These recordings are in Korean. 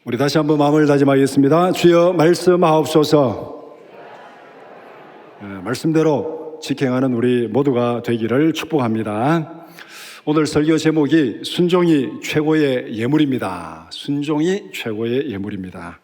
우리 다시 한번 마음을 다짐하겠습니다. 주여 말씀하옵소서. 말씀대로 직행하는 우리 모두가 되기를 축복합니다. 오늘 설교 제목이 순종이 최고의 예물입니다. 순종이 최고의 예물입니다.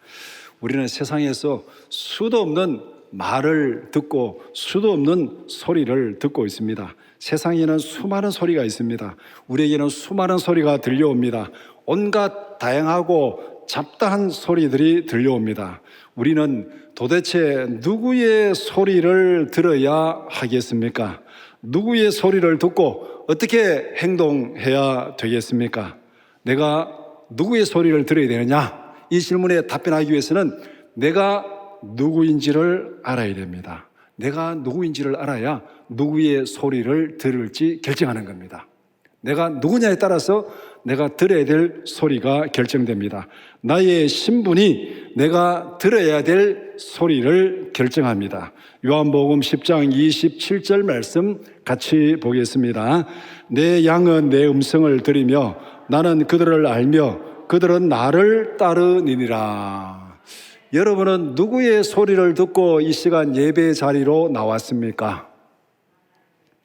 우리는 세상에서 수도 없는 말을 듣고 수도 없는 소리를 듣고 있습니다. 세상에는 수많은 소리가 있습니다. 우리에게는 수많은 소리가 들려옵니다. 온갖 다양하고 잡다한 소리들이 들려옵니다. 우리는 도대체 누구의 소리를 들어야 하겠습니까? 누구의 소리를 듣고 어떻게 행동해야 되겠습니까? 내가 누구의 소리를 들어야 되느냐? 이 질문에 답변하기 위해서는 내가 누구인지를 알아야 됩니다. 내가 누구인지를 알아야 누구의 소리를 들을지 결정하는 겁니다. 내가 누구냐에 따라서 내가 들어야 될 소리가 결정됩니다. 나의 신분이 내가 들어야 될 소리를 결정합니다. 요한복음 10장 27절 말씀 같이 보겠습니다. 내 양은 내 음성을 들으며 나는 그들을 알며 그들은 나를 따르니라. 여러분은 누구의 소리를 듣고 이 시간 예배 자리로 나왔습니까?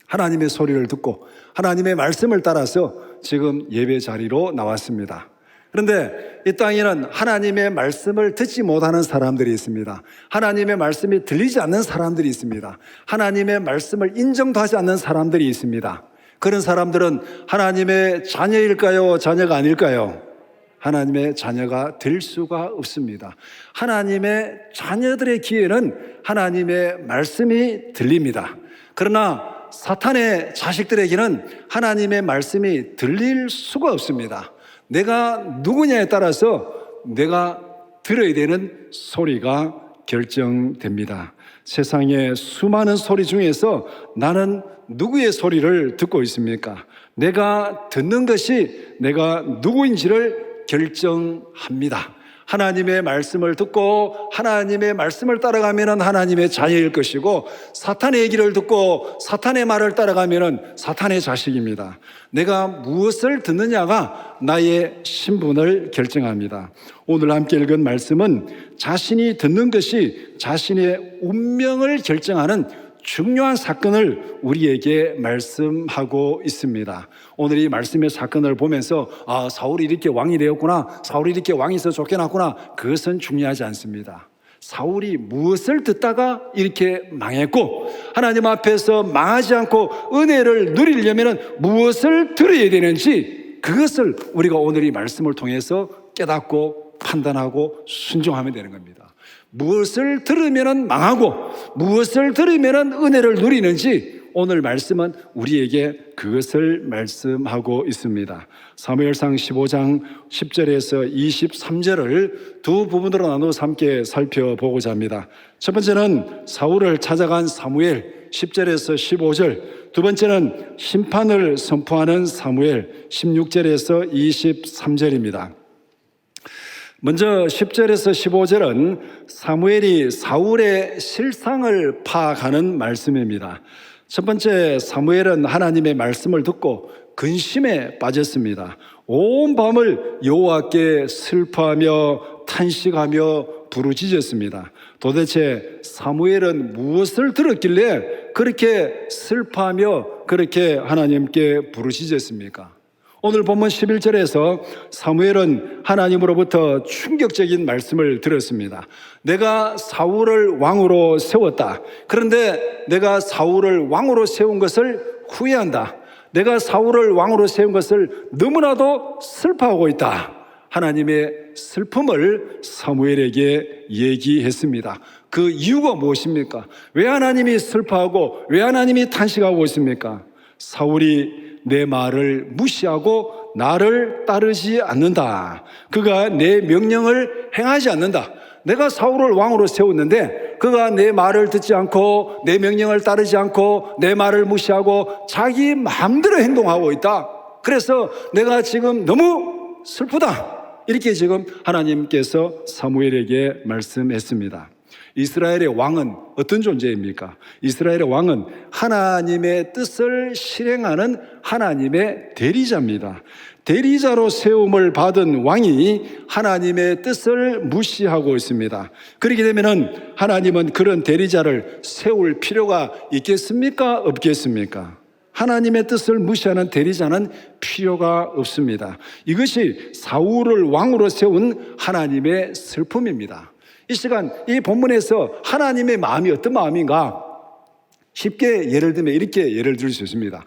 하나님의 소리를 듣고 하나님의 말씀을 따라서 지금 예배 자리로 나왔습니다. 그런데 이 땅에는 하나님의 말씀을 듣지 못하는 사람들이 있습니다. 하나님의 말씀이 들리지 않는 사람들이 있습니다. 하나님의 말씀을 인정도 하지 않는 사람들이 있습니다. 그런 사람들은 하나님의 자녀일까요? 자녀가 아닐까요? 하나님의 자녀가 될 수가 없습니다. 하나님의 자녀들의 귀에는 하나님의 말씀이 들립니다. 그러나 사탄의 자식들에게는 하나님의 말씀이 들릴 수가 없습니다. 내가 누구냐에 따라서 내가 들어야 되는 소리가 결정됩니다. 세상의 수많은 소리 중에서 나는 누구의 소리를 듣고 있습니까? 내가 듣는 것이 내가 누구인지를 결정합니다. 하나님의 말씀을 듣고 하나님의 말씀을 따라가면 하나님의 자녀일 것이고, 사탄의 얘기를 듣고 사탄의 말을 따라가면 사탄의 자식입니다. 내가 무엇을 듣느냐가 나의 신분을 결정합니다. 오늘 함께 읽은 말씀은 자신이 듣는 것이 자신의 운명을 결정하는 중요한 사건을 우리에게 말씀하고 있습니다. 오늘 이 말씀의 사건을 보면서 사울이 이렇게 왕이 되었구나, 사울이 이렇게 왕에서 쫓겨났구나, 그것은 중요하지 않습니다. 사울이 무엇을 듣다가 이렇게 망했고, 하나님 앞에서 망하지 않고 은혜를 누리려면 무엇을 들어야 되는지, 그것을 우리가 오늘 이 말씀을 통해서 깨닫고 판단하고 순종하면 되는 겁니다. 무엇을 들으면 망하고 무엇을 들으면 은혜를 누리는지 오늘 말씀은 우리에게 그것을 말씀하고 있습니다. 사무엘상 15장 10절에서 23절을 두 부분으로 나눠서 함께 살펴보고자 합니다. 첫 번째는 사울을 찾아간 사무엘 10절에서 15절, 두 번째는 심판을 선포하는 사무엘 16절에서 23절입니다. 먼저 10절에서 15절은 사무엘이 사울의 실상을 파악하는 말씀입니다. 첫 번째, 사무엘은 하나님의 말씀을 듣고 근심에 빠졌습니다. 온 밤을 여호와께 슬퍼하며 탄식하며 부르짖었습니다. 도대체 사무엘은 무엇을 들었길래 그렇게 슬퍼하며 그렇게 하나님께 부르짖었습니까? 오늘 본문 11절에서 사무엘은 하나님으로부터 충격적인 말씀을 들었습니다. 내가 사울을 왕으로 세웠다. 그런데 내가 사울을 왕으로 세운 것을 후회한다. 내가 사울을 왕으로 세운 것을 너무나도 슬퍼하고 있다. 하나님의 슬픔을 사무엘에게 얘기했습니다. 그 이유가 무엇입니까? 왜 하나님이 슬퍼하고 왜 하나님이 탄식하고 있습니까? 사울이 내 말을 무시하고 나를 따르지 않는다. 그가 내 명령을 행하지 않는다. 내가 사울을 왕으로 세웠는데 그가 내 말을 듣지 않고 내 명령을 따르지 않고 내 말을 무시하고 자기 마음대로 행동하고 있다. 그래서 내가 지금 너무 슬프다. 이렇게 지금 하나님께서 사무엘에게 말씀했습니다. 이스라엘의 왕은 어떤 존재입니까? 이스라엘의 왕은 하나님의 뜻을 실행하는 하나님의 대리자입니다. 대리자로 세움을 받은 왕이 하나님의 뜻을 무시하고 있습니다. 그렇게 되면은 하나님은 그런 대리자를 세울 필요가 있겠습니까? 없겠습니까? 하나님의 뜻을 무시하는 대리자는 필요가 없습니다. 이것이 사울을 왕으로 세운 하나님의 슬픔입니다. 이 시간 이 본문에서 하나님의 마음이 어떤 마음인가? 쉽게 예를 들면 이렇게 예를 들 수 있습니다.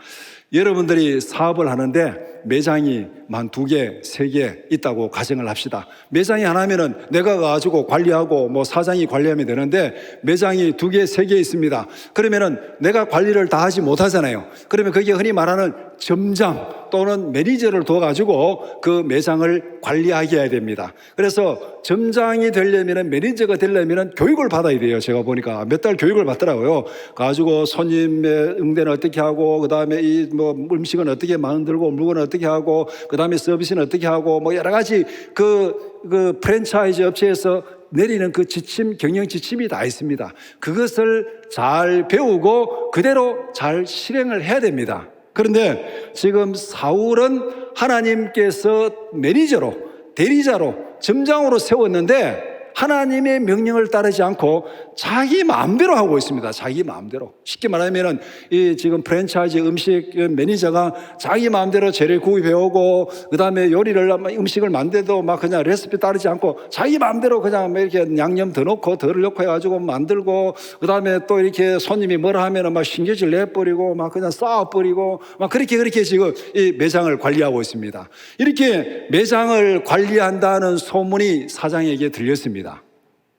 여러분들이 사업을 하는데 매장이 만 2개, 3개 있다고 가정을 합시다. 매장이 하나면은 내가 가지고 관리하고 뭐 사장이 관리하면 되는데 매장이 2개, 3개 있습니다. 그러면은 내가 관리를 다 하지 못하잖아요. 그러면 그게 흔히 말하는 점장 또는 매니저를 둬가지고 그 매장을 관리하게 해야 됩니다. 그래서 점장이 되려면 매니저가 되려면 교육을 받아야 돼요. 제가 보니까 몇 달 교육을 받더라고요. 가지고 손님의 응대는 어떻게 하고 그 다음에 이 뭐 음식은 어떻게 만들고 물건은 어떻게 하고 그 다음에 서비스는 어떻게 하고 뭐 여러 가지 그 프랜차이즈 업체에서 내리는 그 지침, 경영 지침이 다 있습니다. 그것을 잘 배우고 그대로 잘 실행을 해야 됩니다. 그런데 지금 사울은 하나님께서 매니저로, 대리자로, 점장으로 세웠는데 하나님의 명령을 따르지 않고 자기 마음대로 하고 있습니다. 자기 마음대로. 쉽게 말하면은 이 지금 프랜차이즈 음식 매니저가 자기 마음대로 재료 구입해오고 그 다음에 요리를 음식을 만들도 막 그냥 레시피 따르지 않고 자기 마음대로 그냥 이렇게 양념 더 넣고 덜 넣고 해가지고 만들고 그 다음에 또 이렇게 손님이 뭐라 하면은 막 신경질 내버리고 막 그냥 쌓아버리고 막 그렇게 지금 이 매장을 관리하고 있습니다. 이렇게 매장을 관리한다는 소문이 사장에게 들렸습니다.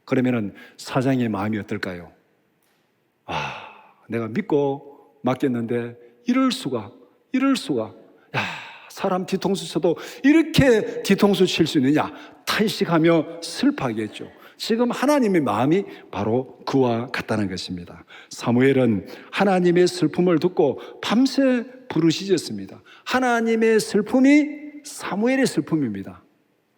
그러면은 사장의 마음이 어떨까요? 내가 믿고 맡겼는데 이럴 수가. 사람 뒤통수 쳐도 이렇게 뒤통수 칠 수 있느냐? 탄식하며 슬퍼하겠죠. 지금 하나님의 마음이 바로 그와 같다는 것입니다. 사무엘은 하나님의 슬픔을 듣고 밤새 부르짖었습니다. 하나님의 슬픔이 사무엘의 슬픔입니다.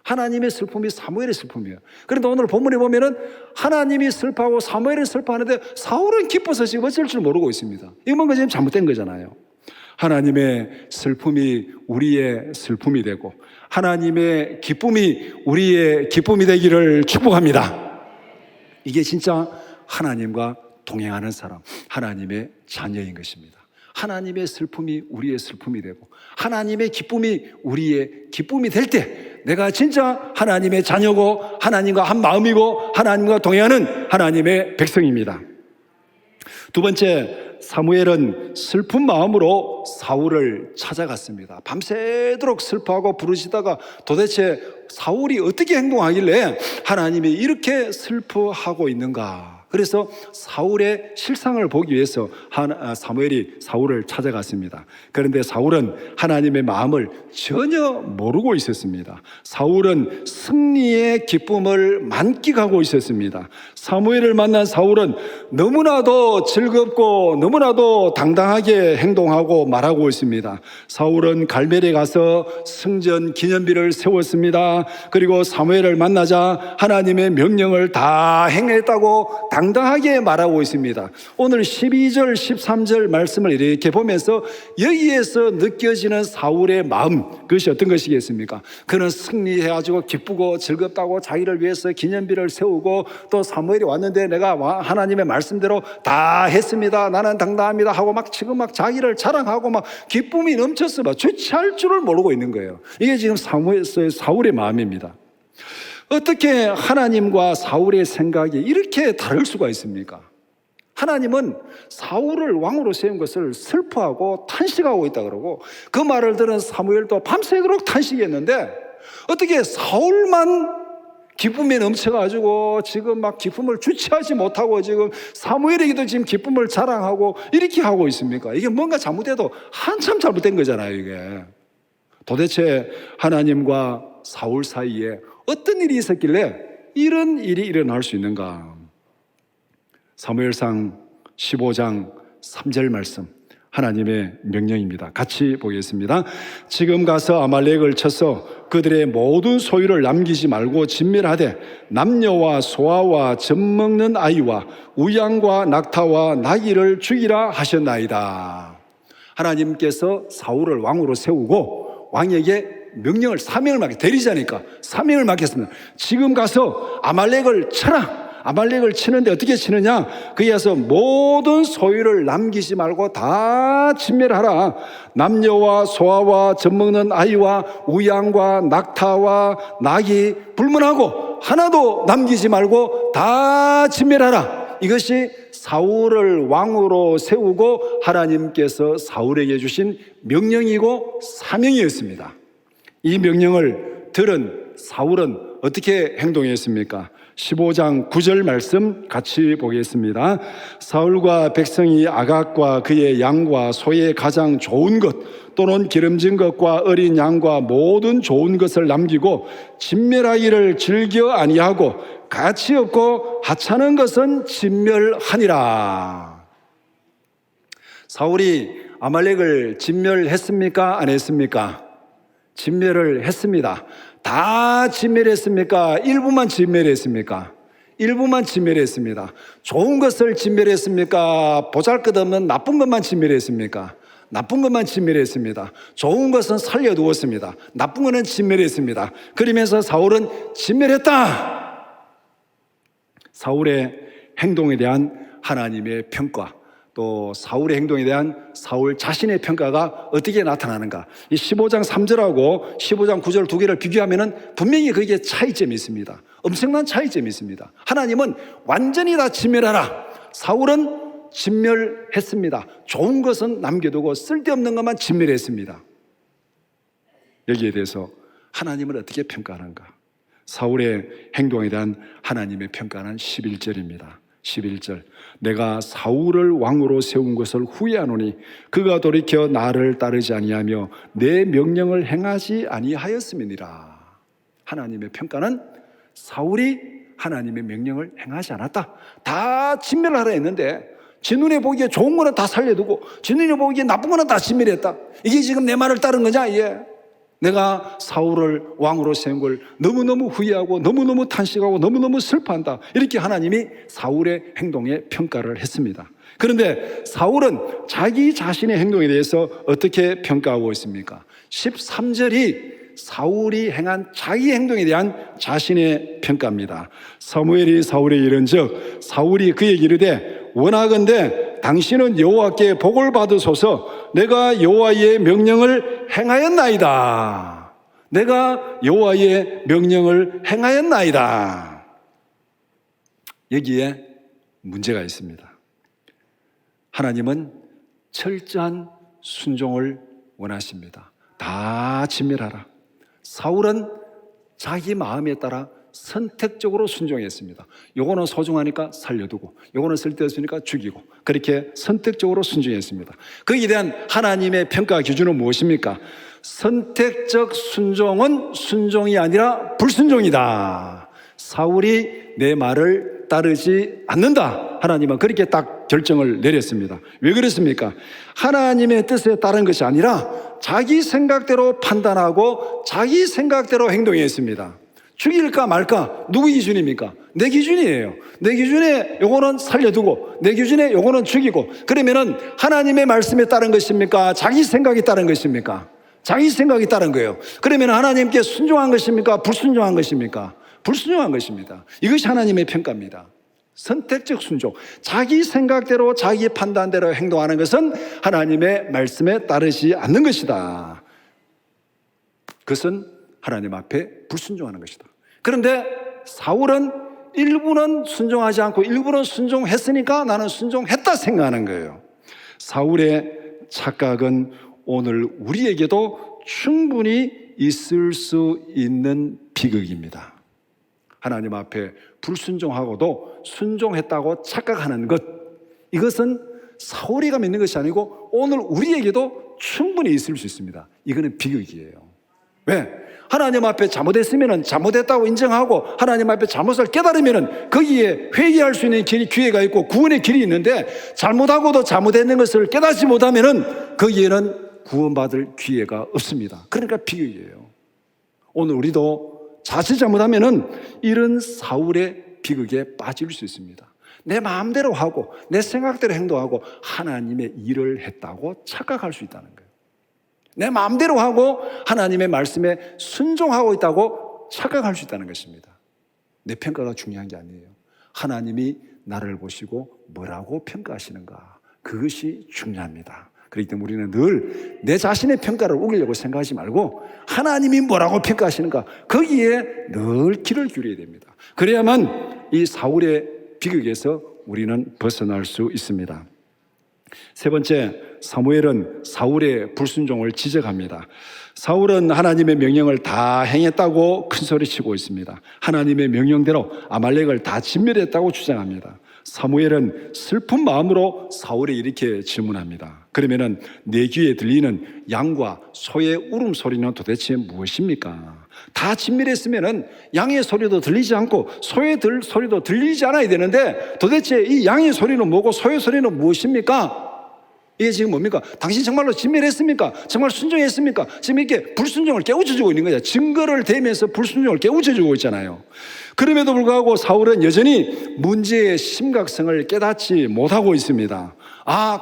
하나님의 슬픔이 사무엘의 슬픔이에요. 그런데 오늘 본문에 보면은 하나님이 슬퍼하고 사무엘은 슬퍼하는데 사울은 기뻐서 지금 어쩔 줄 모르고 있습니다. 이거 뭔가 지금 잘못된 거잖아요. 하나님의 슬픔이 우리의 슬픔이 되고 하나님의 기쁨이 우리의 기쁨이 되기를 축복합니다. 이게 진짜 하나님과 동행하는 사람, 하나님의 자녀인 것입니다. 하나님의 슬픔이 우리의 슬픔이 되고 하나님의 기쁨이 우리의 기쁨이 될 때 내가 진짜 하나님의 자녀고 하나님과 한 마음이고 하나님과 동행하는 하나님의 백성입니다. 두 번째, 사무엘은 슬픈 마음으로 사울을 찾아갔습니다. 밤새도록 슬퍼하고 부르짖다가 도대체 사울이 어떻게 행동하길래 하나님이 이렇게 슬퍼하고 있는가? 그래서 사울의 실상을 보기 위해서 사무엘이 사울을 찾아갔습니다. 그런데 사울은 하나님의 마음을 전혀 모르고 있었습니다. 사울은 승리의 기쁨을 만끽하고 있었습니다. 사무엘을 만난 사울은 너무나도 즐겁고 너무나도 당당하게 행동하고 말하고 있습니다. 사울은 갈멜에 가서 승전 기념비를 세웠습니다. 그리고 사무엘을 만나자 하나님의 명령을 다 행했다고 당당하게 말하고 있습니다. 오늘 12절 13절 말씀을 이렇게 보면서 여기에서 느껴지는 사울의 마음, 그것이 어떤 것이겠습니까? 그는 승리해가지고 기쁘고 즐겁다고 자기를 위해서 기념비를 세우고 또 사무엘이 왔는데 내가 하나님의 말씀대로 다 했습니다. 나는 당당합니다 하고 막 지금 막 자기를 자랑하고 막 기쁨이 넘쳐서 막 주체할 줄을 모르고 있는 거예요. 이게 지금 사울의 마음입니다. 어떻게 하나님과 사울의 생각이 이렇게 다를 수가 있습니까? 하나님은 사울을 왕으로 세운 것을 슬퍼하고 탄식하고 있다 그러고 그 말을 들은 사무엘도 밤새도록 탄식했는데 어떻게 사울만 기쁨에 넘쳐가지고 지금 막 기쁨을 주체하지 못하고 지금 사무엘에게도 지금 기쁨을 자랑하고 이렇게 하고 있습니까? 이게 뭔가 잘못해도 한참 잘못된 거잖아요, 이게. 도대체 하나님과 사울 사이에 어떤 일이 있었길래 이런 일이 일어날 수 있는가? 사무엘상 15장 3절 말씀 하나님의 명령입니다. 같이 보겠습니다. 지금 가서 아말렉을 쳐서 그들의 모든 소유를 남기지 말고 진멸하되 남녀와 소아와 젖먹는 아이와 우양과 낙타와 나귀를 죽이라 하셨나이다. 하나님께서 사울을 왕으로 세우고 왕에게 명령을, 사명을 맡겨, 대리자니까 사명을 맡겼습니다. 지금 가서 아말렉을 쳐라. 아말렉을 치는데 어떻게 치느냐? 거기 가서 모든 소유를 남기지 말고 다 진멸하라. 남녀와 소아와 젖먹는 아이와 우양과 낙타와 나귀 불문하고 하나도 남기지 말고 다 진멸하라. 이것이 사울을 왕으로 세우고 하나님께서 사울에게 주신 명령이고 사명이었습니다. 이 명령을 들은 사울은 어떻게 행동했습니까? 15장 9절 말씀 같이 보겠습니다. 사울과 백성이 아각과 그의 양과 소의 가장 좋은 것 또는 기름진 것과 어린 양과 모든 좋은 것을 남기고 진멸하기를 즐겨 아니하고 가치 없고 하찮은 것은 진멸하니라. 사울이 아말렉을 진멸했습니까? 안 했습니까? 진멸을 했습니다. 다 진멸했습니까? 일부만 진멸했습니까? 일부만 진멸했습니다. 좋은 것을 진멸했습니까? 보잘것없는 나쁜 것만 진멸했습니까? 나쁜 것만 진멸했습니다. 좋은 것은 살려두었습니다. 나쁜 것은 진멸했습니다. 그러면서 사울은 진멸했다. 사울의 행동에 대한 하나님의 평가, 또 사울의 행동에 대한 사울 자신의 평가가 어떻게 나타나는가? 이 15장 3절하고 15장 9절 두 개를 비교하면 분명히 거기에 차이점이 있습니다. 엄청난 차이점이 있습니다. 하나님은 완전히 다 진멸하라. 사울은 진멸했습니다. 좋은 것은 남겨두고 쓸데없는 것만 진멸했습니다. 여기에 대해서 하나님은 어떻게 평가하는가? 사울의 행동에 대한 하나님의 평가는 11절입니다. 11절, 내가 사울을 왕으로 세운 것을 후회하노니 그가 돌이켜 나를 따르지 아니하며 내 명령을 행하지 아니하였음이니라. 하나님의 평가는 사울이 하나님의 명령을 행하지 않았다. 다 진멸하라 했는데 지 눈에 보기에 좋은 거는 다 살려두고 지 눈에 보기에 나쁜 거는 다 진멸했다. 이게 지금 내 말을 따른 거냐? 예. 내가 사울을 왕으로 세운 걸 너무너무 후회하고 너무너무 탄식하고 너무너무 슬퍼한다. 이렇게 하나님이 사울의 행동에 평가를 했습니다. 그런데 사울은 자기 자신의 행동에 대해서 어떻게 평가하고 있습니까? 13절이 사울이 행한 자기 행동에 대한 자신의 평가입니다. 사무엘이 사울에 이른즉 사울이 그에게 이르되 원하건대 당신은 여호와께 복을 받으소서. 내가 여호와의 명령을 행하였나이다. 내가 여호와의 명령을 행하였나이다. 여기에 문제가 있습니다. 하나님은 철저한 순종을 원하십니다. 다 진멸하라. 사울은 자기 마음에 따라 선택적으로 순종했습니다. 요거는 소중하니까 살려두고 요거는 쓸데없으니까 죽이고 그렇게 선택적으로 순종했습니다. 거기에 대한 하나님의 평가 기준은 무엇입니까? 선택적 순종은 순종이 아니라 불순종이다. 사울이 내 말을 따르지 않는다. 하나님은 그렇게 딱 결정을 내렸습니다. 왜 그렇습니까? 하나님의 뜻에 따른 것이 아니라 자기 생각대로 판단하고 자기 생각대로 행동했습니다. 죽일까 말까? 누구 기준입니까? 내 기준이에요. 내 기준에 요거는 살려두고 내 기준에 요거는 죽이고. 그러면은 하나님의 말씀에 따른 것입니까? 자기 생각에 따른 것입니까? 자기 생각에 따른 거예요. 그러면 하나님께 순종한 것입니까? 불순종한 것입니까? 불순종한 것입니다. 이것이 하나님의 평가입니다. 선택적 순종, 자기 생각대로 자기 판단대로 행동하는 것은 하나님의 말씀에 따르지 않는 것이다. 그것은 하나님 앞에 불순종하는 것이다. 그런데 사울은 일부는 순종하지 않고 일부는 순종했으니까 나는 순종했다 생각하는 거예요. 사울의 착각은 오늘 우리에게도 충분히 있을 수 있는 비극입니다. 하나님 앞에 불순종하고도 순종했다고 착각하는 것, 이것은 사울이가 믿는 것이 아니고 오늘 우리에게도 충분히 있을 수 있습니다. 이거는 비극이에요. 왜? 하나님 앞에 잘못했으면 잘못했다고 인정하고 하나님 앞에 잘못을 깨달으면 거기에 회개할 수 있는 기회가 있고 구원의 길이 있는데, 잘못하고도 잘못했는 것을 깨닫지 못하면 거기에는 구원받을 기회가 없습니다. 그러니까 비극이에요. 오늘 우리도 자칫 잘못하면 이런 사울의 비극에 빠질 수 있습니다. 내 마음대로 하고 내 생각대로 행동하고 하나님의 일을 했다고 착각할 수 있다는 거예요. 내 마음대로 하고 하나님의 말씀에 순종하고 있다고 착각할 수 있다는 것입니다. 내 평가가 중요한 게 아니에요. 하나님이 나를 보시고 뭐라고 평가하시는가, 그것이 중요합니다. 그렇기 때문에 우리는 늘 내 자신의 평가를 우기려고 생각하지 말고 하나님이 뭐라고 평가하시는가, 거기에 늘 귀를 기울여야 됩니다. 그래야만 이 사울의 비극에서 우리는 벗어날 수 있습니다. 세 번째, 사무엘은 사울의 불순종을 지적합니다. 사울은 하나님의 명령을 다 행했다고 큰소리치고 있습니다. 하나님의 명령대로 아말렉을 다 진멸했다고 주장합니다. 사무엘은 슬픈 마음으로 사울에 이렇게 질문합니다. 그러면은 내 귀에 들리는 양과 소의 울음소리는 도대체 무엇입니까? 다 진멸했으면은 양의 소리도 들리지 않고 소의 소리도 들리지 않아야 되는데 도대체 이 양의 소리는 뭐고 소의 소리는 무엇입니까? 이게 지금 뭡니까? 당신 정말로 진멸했습니까? 정말 순종했습니까? 지금 이렇게 불순종을 깨우쳐주고 있는 거죠. 증거를 대면서 불순종을 깨우쳐주고 있잖아요. 그럼에도 불구하고 사울은 여전히 문제의 심각성을 깨닫지 못하고 있습니다. 아,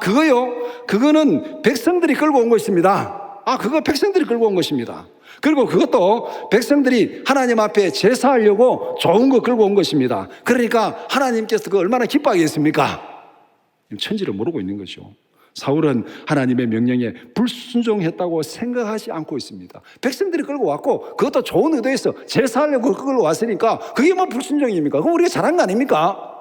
그거는 백성들이 끌고 온 것입니다. 그거 백성들이 끌고 온 것입니다. 그리고 그것도 백성들이 하나님 앞에 제사하려고 좋은 거 끌고 온 것입니다. 그러니까 하나님께서 그거 얼마나 기뻐하겠습니까? 천지를 모르고 있는 거죠. 사울은 하나님의 명령에 불순종했다고 생각하지 않고 있습니다. 백성들이 끌고 왔고 그것도 좋은 의도에서 제사하려고 끌고 왔으니까 그게 뭐 불순종입니까? 그럼 우리가 잘한 거 아닙니까?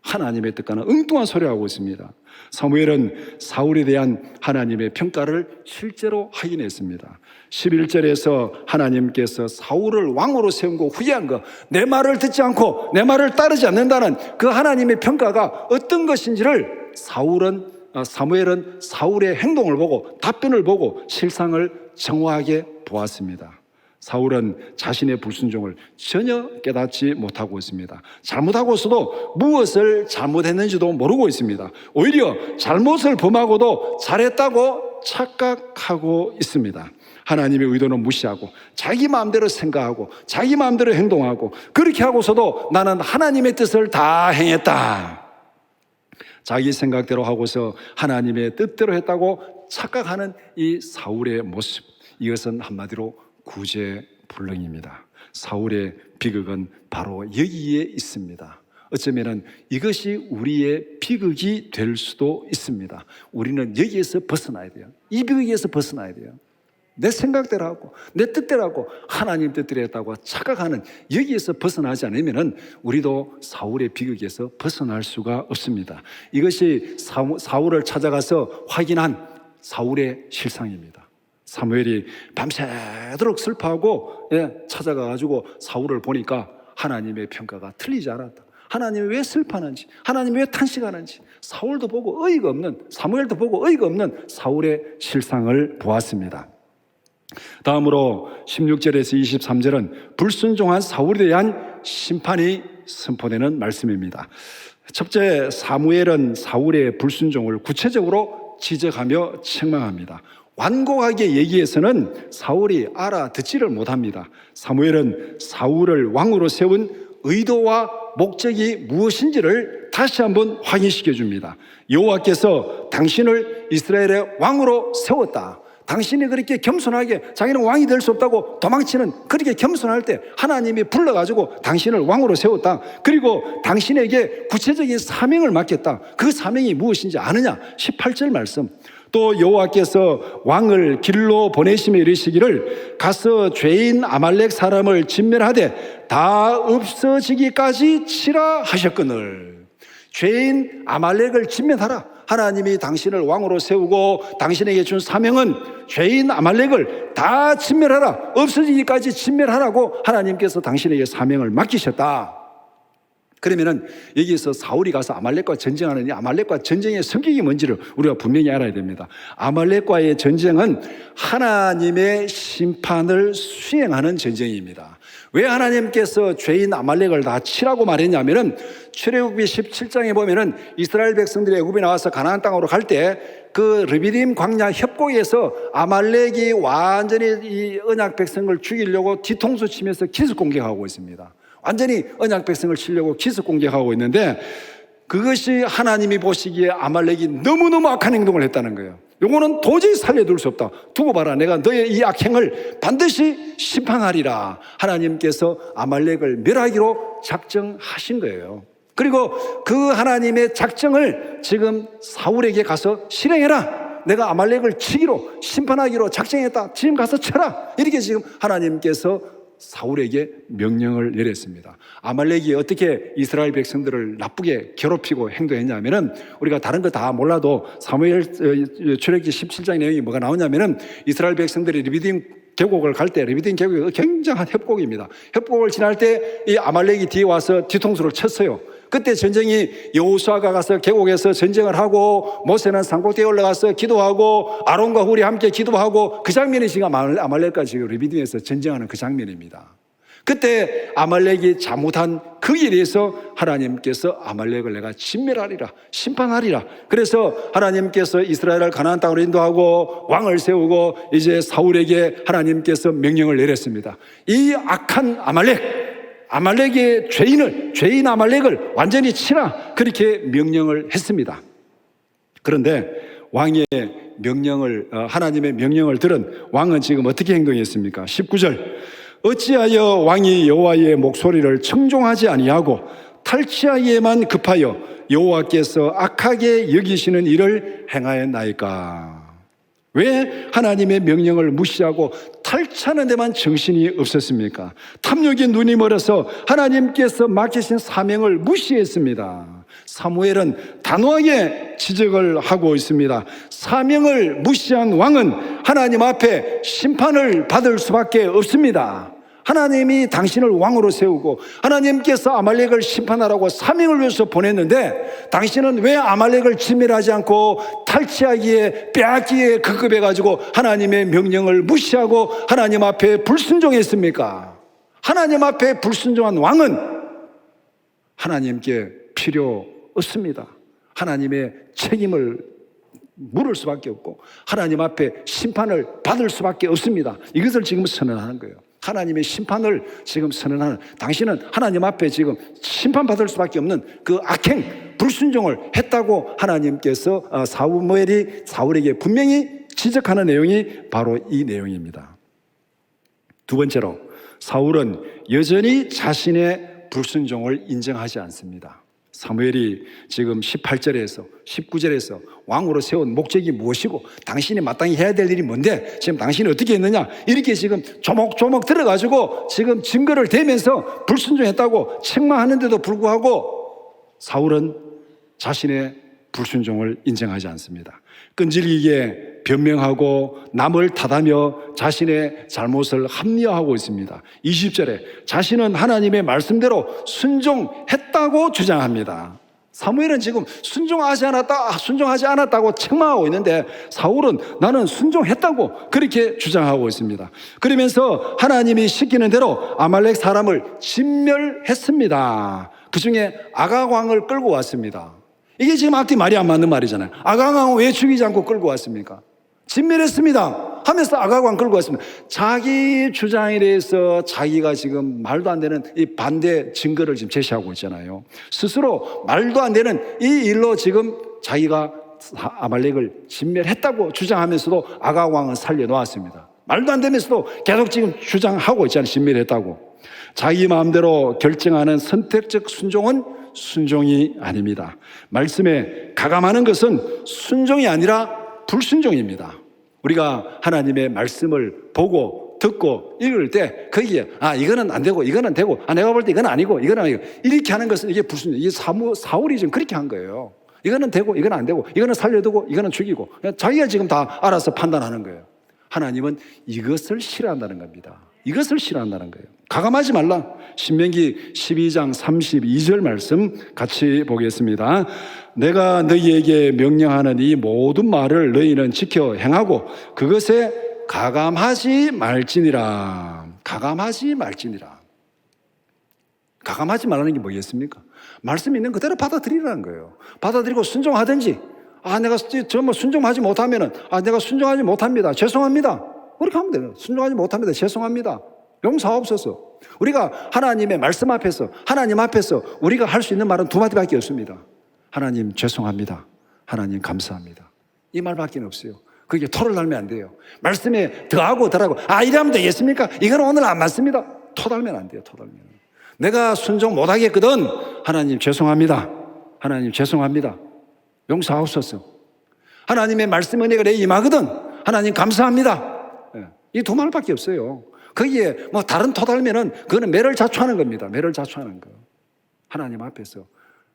하나님의 뜻과는 엉뚱한 소리를 하고 있습니다. 사무엘은 사울에 대한 하나님의 평가를 실제로 확인했습니다. 11절에서 하나님께서 사울을 왕으로 세운 거 후회한 거, 내 말을 듣지 않고 내 말을 따르지 않는다는 그 하나님의 평가가 어떤 것인지를 사무엘은 사울의 행동을 보고 답변을 보고 실상을 정확하게 보았습니다. 사울은 자신의 불순종을 전혀 깨닫지 못하고 있습니다. 잘못하고서도 무엇을 잘못했는지도 모르고 있습니다. 오히려 잘못을 범하고도 잘했다고 착각하고 있습니다. 하나님의 의도는 무시하고 자기 마음대로 생각하고 자기 마음대로 행동하고, 그렇게 하고서도 나는 하나님의 뜻을 다 행했다, 자기 생각대로 하고서 하나님의 뜻대로 했다고 착각하는 이 사울의 모습, 이것은 한마디로 구제불능입니다. 사울의 비극은 바로 여기에 있습니다. 어쩌면 이것이 우리의 비극이 될 수도 있습니다. 우리는 여기에서 벗어나야 돼요. 이 비극에서 벗어나야 돼요. 내 생각대로 하고 내 뜻대로 하고 하나님 뜻대로 했다고 착각하는 여기에서 벗어나지 않으면 우리도 사울의 비극에서 벗어날 수가 없습니다. 이것이 사울을 찾아가서 확인한 사울의 실상입니다. 사무엘이 밤새도록 슬퍼하고 찾아가가지고 사울을 보니까 하나님의 평가가 틀리지 않았다. 하나님이 왜 슬퍼하는지, 하나님이 왜 탄식하는지 사울도 보고 어이가 없는, 사무엘도 보고 어이가 없는 사울의 실상을 보았습니다. 다음으로 16절에서 23절은 불순종한 사울에 대한 심판이 선포되는 말씀입니다. 첫째, 사무엘은 사울의 불순종을 구체적으로 지적하며 책망합니다. 완곡하게 얘기해서는 사울이 알아듣지를 못합니다. 사무엘은 사울을 왕으로 세운 의도와 목적이 무엇인지를 다시 한번 확인시켜 줍니다. 여호와께서 당신을 이스라엘의 왕으로 세웠다. 당신이 그렇게 겸손하게 자기는 왕이 될 수 없다고 도망치는 그렇게 겸손할 때 하나님이 불러가지고 당신을 왕으로 세웠다. 그리고 당신에게 구체적인 사명을 맡겼다. 그 사명이 무엇인지 아느냐? 18절 말씀. 또 여호와께서 왕을 길로 보내시며 이르시기를 가서 죄인 아말렉 사람을 진멸하되 다 없어지기까지 치라 하셨거늘. 죄인 아말렉을 진멸하라. 하나님이 당신을 왕으로 세우고 당신에게 준 사명은 죄인 아말렉을 다 진멸하라, 없어지기까지 진멸하라고 하나님께서 당신에게 사명을 맡기셨다. 그러면은 여기서 사울이 가서 아말렉과 전쟁하는 이 아말렉과 전쟁의 성격이 뭔지를 우리가 분명히 알아야 됩니다. 아말렉과의 전쟁은 하나님의 심판을 수행하는 전쟁입니다. 왜 하나님께서 죄인 아말렉을 다 치라고 말했냐면은 출애굽기 17장에 보면은 이스라엘 백성들이 애굽에 나와서 가나안 땅으로 갈 때 그 르비딤 광야 협곡에서 아말렉이 완전히 이 언약 백성을 죽이려고 뒤통수 치면서 기습 공격하고 있습니다. 완전히 언약 백성을 치려고 기습 공격하고 있는데 그것이 하나님이 보시기에 아말렉이 너무너무 악한 행동을 했다는 거예요. 요거는 도저히 살려둘 수 없다. 두고 봐라. 내가 너의 이 악행을 반드시 심판하리라. 하나님께서 아말렉을 멸하기로 작정하신 거예요. 그리고 그 하나님의 작정을 지금 사울에게 가서 실행해라. 내가 아말렉을 치기로 심판하기로 작정했다. 지금 가서 쳐라. 이렇게 지금 하나님께서 사울에게 명령을 내렸습니다. 아말렉이 어떻게 이스라엘 백성들을 나쁘게 괴롭히고 행동했냐면은 우리가 다른 거 다 몰라도 사무엘 출애굽기 17장 내용이 뭐가 나오냐면은 이스라엘 백성들이 르비딤 계곡을 갈 때 르비딤 계곡이 굉장한 협곡입니다. 협곡을 지날 때 이 아말렉이 뒤에 와서 뒤통수를 쳤어요. 그때 전쟁이 여호수아가 가서 계곡에서 전쟁을 하고 모세는 산꼭대에 올라가서 기도하고 아론과 훌이 함께 기도하고 그 장면이 지금 아말렉과 지금 르비딤에서 전쟁하는 그 장면입니다. 그때 아말렉이 잘못한 그 일에서 하나님께서 아말렉을 내가 진멸하리라, 심판하리라. 그래서 하나님께서 이스라엘을 가나안 땅으로 인도하고 왕을 세우고 이제 사울에게 하나님께서 명령을 내렸습니다. 이 악한 아말렉의 죄인 아말렉을 완전히 치라, 그렇게 명령을 했습니다. 그런데 왕의 명령을 하나님의 명령을 들은 왕은 지금 어떻게 행동했습니까? 19절 어찌하여 왕이 여호와의 목소리를 청종하지 아니하고 탈취하기에만 급하여 여호와께서 악하게 여기시는 일을 행하였나이까? 왜 하나님의 명령을 무시하고 탈취하는 데만 정신이 없었습니까? 탐욕의 눈이 멀어서 하나님께서 맡기신 사명을 무시했습니다. 사무엘은 단호하게 지적을 하고 있습니다. 사명을 무시한 왕은 하나님 앞에 심판을 받을 수밖에 없습니다. 하나님이 당신을 왕으로 세우고 하나님께서 아말렉을 심판하라고 사명을 위해서 보냈는데 당신은 왜 아말렉을 진멸하지 않고 탈취하기에 빼앗기에 급급해가지고 하나님의 명령을 무시하고 하나님 앞에 불순종했습니까? 하나님 앞에 불순종한 왕은 하나님께 필요 없습니다. 하나님의 책임을 물을 수밖에 없고 하나님 앞에 심판을 받을 수밖에 없습니다. 이것을 지금 선언하는 거예요. 하나님의 심판을 지금 선언하는, 당신은 하나님 앞에 지금 심판받을 수밖에 없는 그 악행, 불순종을 했다고 하나님께서 사무엘이 사울에게 분명히 지적하는 내용이 바로 이 내용입니다. 두 번째로 사울은 여전히 자신의 불순종을 인정하지 않습니다. 사무엘이 지금 18절에서 19절에서 왕으로 세운 목적이 무엇이고 당신이 마땅히 해야 될 일이 뭔데 지금 당신이 어떻게 했느냐 이렇게 지금 조목조목 들어가지고 지금 증거를 대면서 불순종했다고 책망하는데도 불구하고 사울은 자신의 불순종을 인정하지 않습니다. 끈질기게 변명하고 남을 탓하며 자신의 잘못을 합리화하고 있습니다. 20절에 자신은 하나님의 말씀대로 순종했다고 주장합니다. 사무엘은 지금 순종하지 않았다고 책망하고 있는데 사울은 나는 순종했다고 그렇게 주장하고 있습니다. 그러면서 하나님이 시키는 대로 아말렉 사람을 진멸했습니다. 그 중에 아각 왕을 끌고 왔습니다. 이게 지금 앞뒤 말이 안 맞는 말이잖아요. 아각 왕은 왜 죽이지 않고 끌고 왔습니까? 진멸했습니다 하면서 아각 왕 끌고 왔습니다. 자기 주장에 대해서 자기가 지금 말도 안 되는 이 반대 증거를 지금 제시하고 있잖아요. 스스로 말도 안 되는 이 일로 지금 자기가 아말렉을 진멸했다고 주장하면서도 아각 왕은 살려놓았습니다. 말도 안 되면서도 계속 지금 주장하고 있잖아요. 진멸했다고. 자기 마음대로 결정하는 선택적 순종은 순종이 아닙니다. 말씀에 가감하는 것은 순종이 아니라 불순종입니다. 우리가 하나님의 말씀을 보고 듣고 읽을 때 거기에 이거는 안 되고 이거는 되고 내가 볼 때 이건 아니고 이거는 아니고 이렇게 하는 것은 이게 불순종. 이게 사울이 지금 그렇게 한 거예요. 이거는 되고 이거는 안 되고 이거는 살려두고 이거는 죽이고 자기가 지금 다 알아서 판단하는 거예요. 하나님은 이것을 싫어한다는 겁니다. 이것을 싫어한다는 거예요. 가감하지 말라. 신명기 12장 32절 말씀 같이 보겠습니다. 내가 너희에게 명령하는 이 모든 말을 너희는 지켜 행하고 그것에 가감하지 말지니라. 가감하지 말지니라. 가감하지 말라는 게 뭐겠습니까? 말씀 있는 그대로 받아들이라는 거예요. 받아들이고 순종하든지, 내가 정말 순종하지 못하면은, 내가 순종하지 못합니다. 죄송합니다. 그렇게 하면 돼요. 순종하지 못합니다. 죄송합니다. 용서하옵소서. 우리가 하나님의 말씀 앞에서, 하나님 앞에서 우리가 할 수 있는 말은 두 마디밖에 없습니다. 하나님 죄송합니다. 하나님 감사합니다. 이 말밖에 없어요. 그게 토를 달면 안 돼요. 말씀에 더하고 덜하고, 이러면 되겠습니까? 이건 오늘 안 맞습니다. 토 달면 안 돼요. 토 달면. 내가 순종 못하겠거든. 하나님 죄송합니다. 하나님 죄송합니다. 용서하옵소서. 하나님의 말씀 은혜가 내 임하거든. 하나님 감사합니다. 이 두 말밖에 없어요. 거기에 뭐 다른 토 달면은 그거는 매를 자초하는 겁니다. 매를 자초하는 거. 하나님 앞에서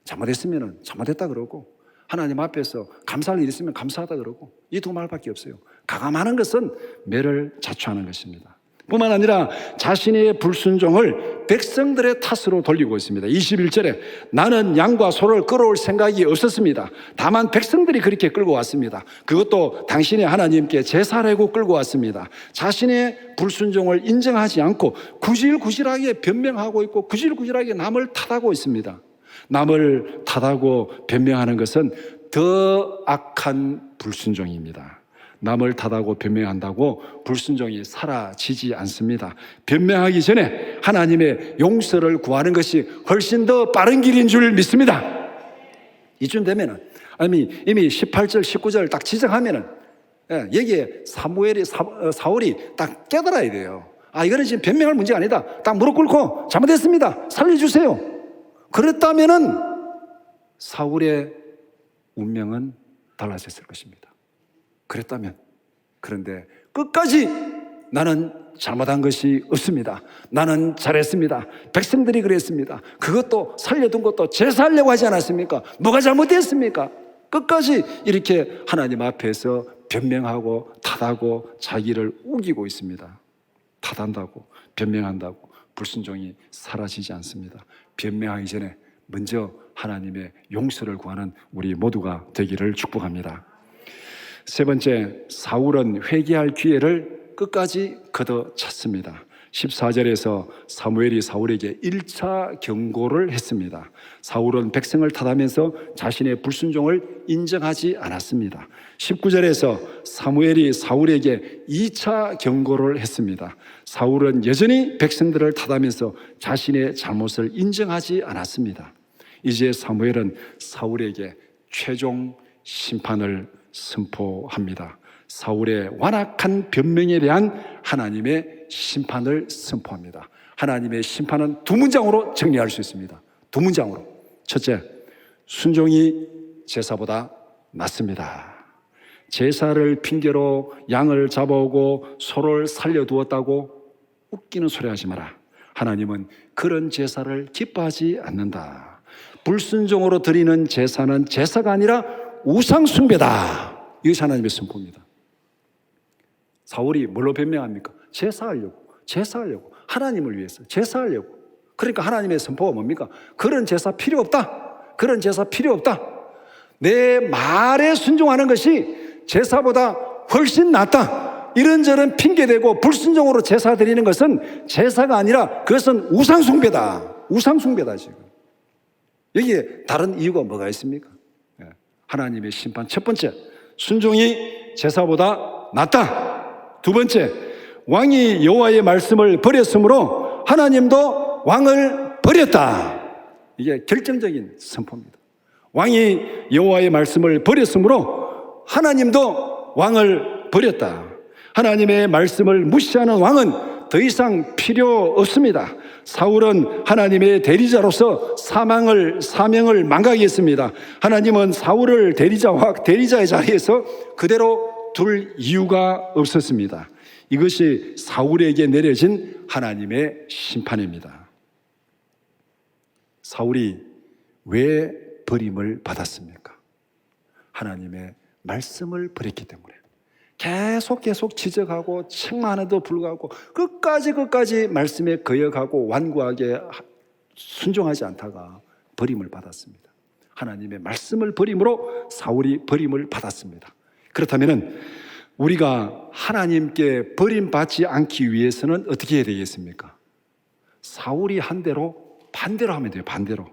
잘못했으면은 잘못했다 그러고, 하나님 앞에서 감사할 일 있으면 감사하다 그러고, 이 두 말밖에 없어요. 가감하는 것은 매를 자초하는 것입니다. 뿐만 아니라 자신의 불순종을 백성들의 탓으로 돌리고 있습니다. 21절에 나는 양과 소를 끌어올 생각이 없었습니다. 다만 백성들이 그렇게 끌고 왔습니다. 그것도 당신의 하나님께 제사라고 끌고 왔습니다. 자신의 불순종을 인정하지 않고 구질구질하게 변명하고 있고 구질구질하게 남을 탓하고 있습니다. 남을 탓하고 변명하는 것은 더 악한 불순종입니다. 남을 탓하고 변명한다고 불순종이 사라지지 않습니다. 변명하기 전에 하나님의 용서를 구하는 것이 훨씬 더 빠른 길인 줄 믿습니다. 이쯤 되면은, 이미 18절, 19절 딱 지적하면은, 여기에 사울이 딱 깨달아야 돼요. 이거는 지금 변명할 문제가 아니다. 딱 무릎 꿇고 잘못했습니다. 살려주세요. 그랬다면은 사울의 운명은 달라졌을 것입니다. 그랬다면. 그런데 끝까지 나는 잘못한 것이 없습니다. 나는 잘했습니다. 백성들이 그랬습니다. 그것도 살려둔 것도 제사하려고 하지 않았습니까? 뭐가 잘못됐습니까? 끝까지 이렇게 하나님 앞에서 변명하고 탓하고 자기를 우기고 있습니다. 탓한다고 변명한다고 불순종이 사라지지 않습니다. 변명하기 전에 먼저 하나님의 용서를 구하는 우리 모두가 되기를 축복합니다. 세 번째, 사울은 회개할 기회를 끝까지 걷어찼습니다. 14절에서 사무엘이 사울에게 1차 경고를 했습니다. 사울은 백성을 탓하면서 자신의 불순종을 인정하지 않았습니다. 19절에서 사무엘이 사울에게 2차 경고를 했습니다. 사울은 여전히 백성들을 탓하면서 자신의 잘못을 인정하지 않았습니다. 이제 사무엘은 사울에게 최종 심판을 선포합니다. 사울의 완악한 변명에 대한 하나님의 심판을 선포합니다. 하나님의 심판은 두 문장으로 정리할 수 있습니다. 두 문장으로. 첫째, 순종이 제사보다 낫습니다. 제사를 핑계로 양을 잡아오고 소를 살려두었다고 웃기는 소리 하지 마라. 하나님은 그런 제사를 기뻐하지 않는다. 불순종으로 드리는 제사는 제사가 아니라 우상숭배다. 이것이 하나님의 선포입니다. 사울이 뭘로 변명합니까? 제사하려고. 하나님을 위해서 제사하려고. 그러니까 하나님의 선포가 뭡니까? 그런 제사 필요 없다. 그런 제사 필요 없다. 내 말에 순종하는 것이 제사보다 훨씬 낫다. 이런저런 핑계대고 불순종으로 제사 드리는 것은 제사가 아니라 그것은 우상숭배다. 우상숭배다 지금. 여기에 다른 이유가 뭐가 있습니까? 하나님의 심판. 첫 번째, 순종이 제사보다 낫다. 두 번째, 왕이 여호와의 말씀을 버렸으므로 하나님도 왕을 버렸다. 이게 결정적인 선포입니다. 왕이 여호와의 말씀을 버렸으므로 하나님도 왕을 버렸다. 하나님의 말씀을 무시하는 왕은 더 이상 필요 없습니다. 사울은 하나님의 대리자로서 사명을 망각했습니다. 하나님은 사울을 대리자의 자리에서 그대로 둘 이유가 없었습니다. 이것이 사울에게 내려진 하나님의 심판입니다. 사울이 왜 버림을 받았습니까? 하나님의 말씀을 버렸기 때문에. 계속 지적하고 책망하는데도 불구하고 끝까지 말씀에 거역하고 완고하게 순종하지 않다가 버림을 받았습니다. 하나님의 말씀을 버림으로 사울이 버림을 받았습니다. 그렇다면 우리가 하나님께 버림받지 않기 위해서는 어떻게 해야 되겠습니까? 사울이 한 대로 반대로 하면 돼요. 반대로.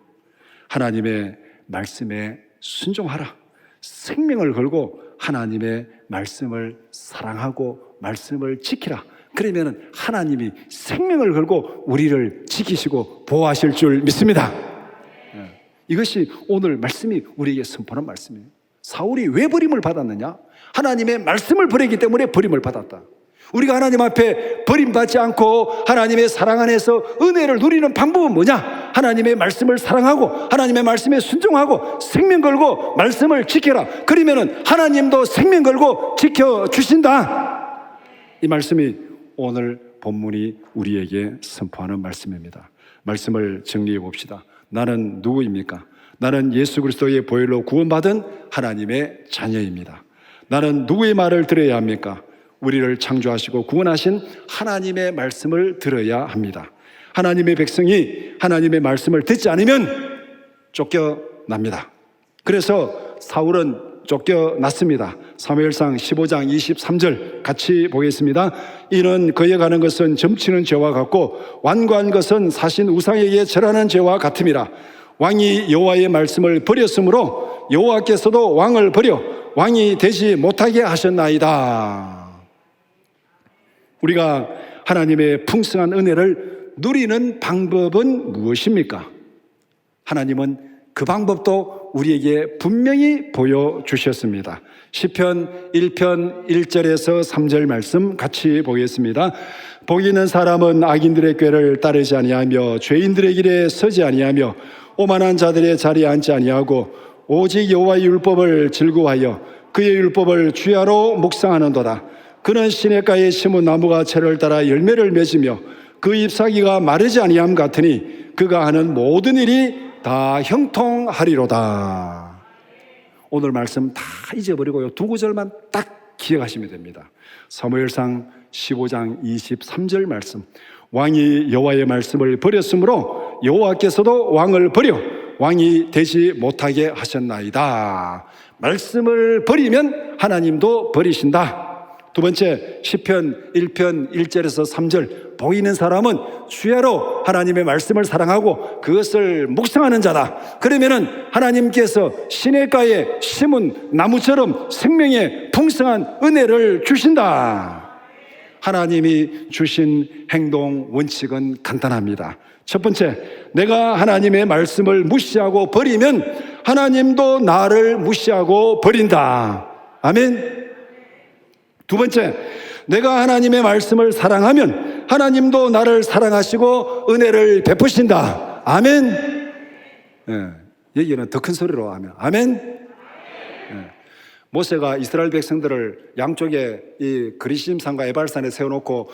하나님의 말씀에 순종하라. 생명을 걸고 하나님의 말씀을 사랑하고 말씀을 지키라. 그러면 하나님이 생명을 걸고 우리를 지키시고 보호하실 줄 믿습니다. 이것이 오늘 말씀이 우리에게 선포하는 말씀이에요. 사울이 왜 버림을 받았느냐? 하나님의 말씀을 버리기 때문에 버림을 받았다. 우리가 하나님 앞에 버림받지 않고 하나님의 사랑 안에서 은혜를 누리는 방법은 뭐냐? 하나님의 말씀을 사랑하고 하나님의 말씀에 순종하고 생명 걸고 말씀을 지켜라. 그러면 하나님도 생명 걸고 지켜주신다. 이 말씀이 오늘 본문이 우리에게 선포하는 말씀입니다. 말씀을 정리해 봅시다. 나는 누구입니까? 나는 예수 그리스도의 보혈로 구원받은 하나님의 자녀입니다. 나는 누구의 말을 들어야 합니까? 우리를 창조하시고 구원하신 하나님의 말씀을 들어야 합니다. 하나님의 백성이 하나님의 말씀을 듣지 않으면 쫓겨납니다. 그래서 사울은 쫓겨났습니다. 사무엘상 15장 23절 같이 보겠습니다. 이는 거역하는 것은 점치는 죄와 같고 완고한 것은 사신 우상에게 절하는 죄와 같음이라. 왕이 여호와의 말씀을 버렸으므로 여호와께서도 왕을 버려 왕이 되지 못하게 하셨나이다. 우리가 하나님의 풍성한 은혜를 누리는 방법은 무엇입니까? 하나님은 그 방법도 우리에게 분명히 보여주셨습니다. 시편 1편 1절에서 3절 말씀 같이 보겠습니다. 복 있는 사람은 악인들의 꾀를 따르지 아니하며 죄인들의 길에 서지 아니하며 오만한 자들의 자리에 앉지 아니하고 오직 여호와의 율법을 즐거워하여 그의 율법을 주야로 묵상하는도다. 그는 시냇가에 심은 나무가 채를 따라 열매를 맺으며 그 잎사귀가 마르지 아니함 같으니 그가 하는 모든 일이 다 형통하리로다. 오늘 말씀 다 잊어버리고 두 구절만 딱 기억하시면 됩니다. 사무엘상 15장 23절 말씀. 왕이 여호와의 말씀을 버렸으므로 여호와께서도 왕을 버려 왕이 되지 못하게 하셨나이다. 말씀을 버리면 하나님도 버리신다. 두 번째, 시편 1편 1절에서 3절. 복 있는 사람은 주야로 하나님의 말씀을 사랑하고 그것을 묵상하는 자다. 그러면은 하나님께서 시냇가에 심은 나무처럼 생명의 풍성한 은혜를 주신다. 하나님이 주신 행동 원칙은 간단합니다. 첫 번째, 내가 하나님의 말씀을 무시하고 버리면 하나님도 나를 무시하고 버린다. 아멘. 두 번째, 내가 하나님의 말씀을 사랑하면 하나님도 나를 사랑하시고 은혜를 베푸신다. 아멘. 여기는 더 큰 소리로 하면 아멘. 모세가 이스라엘 백성들을 양쪽에 이 그리심산과 에발산에 세워놓고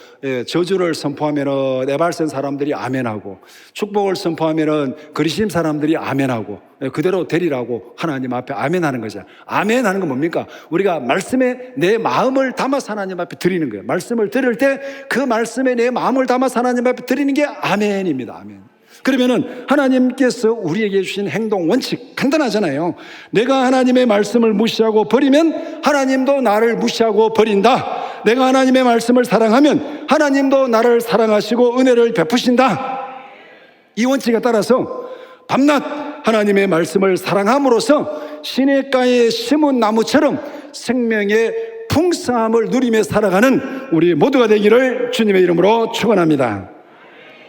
저주를 선포하면은 에발산 사람들이 아멘하고 축복을 선포하면은 그리심 사람들이 아멘하고 그대로 되리라고 하나님 앞에 아멘하는 거죠. 아멘하는 건 뭡니까? 우리가 말씀에 내 마음을 담아서 하나님 앞에 드리는 거예요. 말씀을 들을 때 그 말씀에 내 마음을 담아서 하나님 앞에 드리는 게 아멘입니다. 아멘. 그러면은 하나님께서 우리에게 주신 행동 원칙 간단하잖아요. 내가 하나님의 말씀을 무시하고 버리면 하나님도 나를 무시하고 버린다. 내가 하나님의 말씀을 사랑하면 하나님도 나를 사랑하시고 은혜를 베푸신다. 이 원칙에 따라서 밤낮 하나님의 말씀을 사랑함으로써 시냇가에 심은 나무처럼 생명의 풍성함을 누리며 살아가는 우리 모두가 되기를 주님의 이름으로 축원합니다.